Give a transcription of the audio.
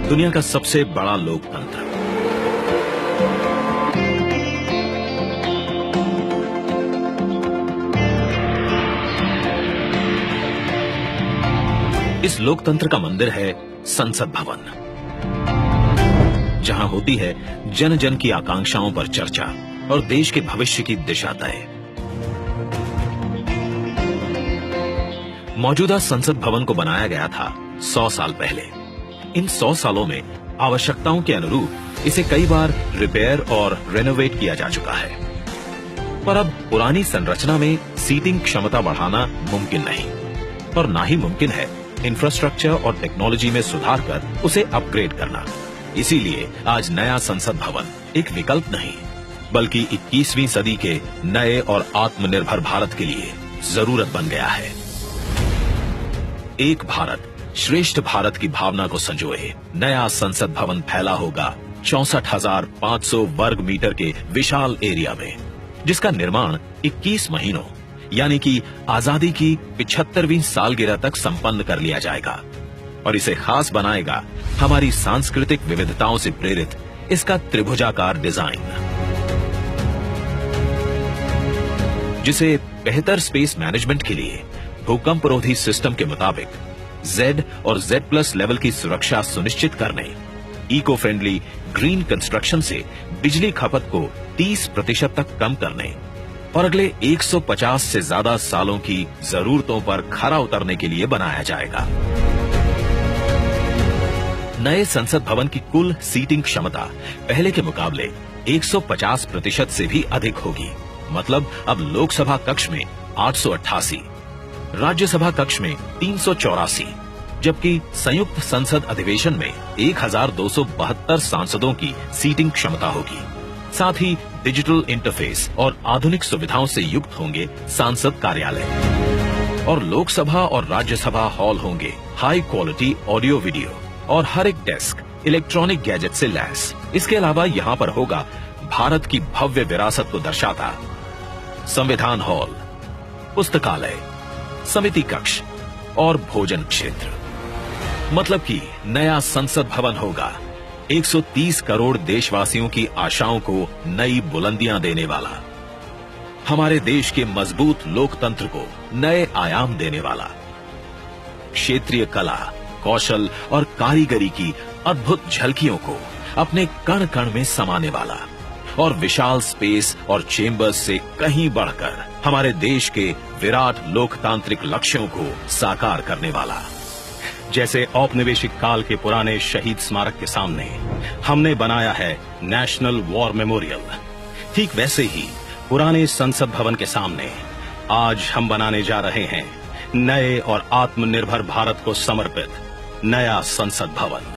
दुनिया का सबसे बड़ा लोकतंत्र। इस लोकतंत्र का मंदिर है संसद भवन, जहां होती है जन जन की आकांक्षाओं पर चर्चा और देश के भविष्य की दिशा तय। मौजूदा संसद भवन को बनाया गया था 100 साल पहले। इन 100 सालों में आवश्यकताओं के अनुरूप इसे कई बार रिपेयर और रेनोवेट किया जा चुका है, पर अब पुरानी संरचना में सीटिंग क्षमता बढ़ाना मुमकिन नहीं, और ना ही मुमकिन है इंफ्रास्ट्रक्चर और टेक्नोलॉजी में सुधार कर उसे अपग्रेड करना। इसीलिए आज नया संसद भवन एक विकल्प नहीं, बल्कि 21वीं सदी के नए और आत्मनिर्भर भारत के लिए जरूरत बन गया है। एक भारत श्रेष्ठ भारत की भावना को संजोए नया संसद भवन फैला होगा 64,500 वर्ग मीटर के विशाल एरिया में, जिसका निर्माण 21 महीनों यानी कि आजादी की 75वीं सालगिरह तक संपन्न कर लिया जाएगा। और इसे खास बनाएगा हमारी सांस्कृतिक विविधताओं से प्रेरित इसका त्रिभुजाकार डिजाइन, जिसे बेहतर स्पेस मैनेजमेंट के लिए भूकंपरोधी सिस्टम के मुताबिक Z और Z+ लेवल की सुरक्षा सुनिश्चित करने, इको फ्रेंडली ग्रीन कंस्ट्रक्शन से बिजली खपत को 30% तक कम करने और अगले 150 से ज्यादा सालों की जरूरतों पर खरा उतरने के लिए बनाया जाएगा। नए संसद भवन की कुल सीटिंग क्षमता पहले के मुकाबले 150% से भी अधिक होगी। मतलब अब लोकसभा कक्ष में 888, राज्यसभा कक्ष में 384, जबकि संयुक्त संसद अधिवेशन में 1272 सांसदों की सीटिंग क्षमता होगी। साथ ही डिजिटल इंटरफेस और आधुनिक सुविधाओं से युक्त होंगे सांसद कार्यालय, और लोकसभा और राज्यसभा हॉल होंगे हाई क्वालिटी ऑडियो वीडियो और हर एक डेस्क इलेक्ट्रॉनिक गैजेट से लैस। इसके अलावा यहाँ पर होगा भारत की भव्य विरासत को दर्शाता संविधान हॉल, पुस्तकालय, समिति कक्ष और भोजन क्षेत्र। मतलब कि नया संसद भवन होगा 130 करोड़ देशवासियों की आशाओं को नई बुलंदियां देने वाला, हमारे देश के मजबूत लोकतंत्र को नए आयाम देने वाला, क्षेत्रीय कला, कौशल और कारीगरी की अद्भुत झलकियों को अपने कण कण में समाने वाला, और विशाल स्पेस और चेंबर्स से कहीं बढ़कर हमारे देश के विराट लोकतांत्रिक लक्ष्यों को साकार करने वाला। जैसे औपनिवेशिक काल के पुराने शहीद स्मारक के सामने हमने बनाया है नेशनल वॉर मेमोरियल, ठीक वैसे ही पुराने संसद भवन के सामने आज हम बनाने जा रहे हैं नए और आत्मनिर्भर भारत को समर्पित नया संसद भवन।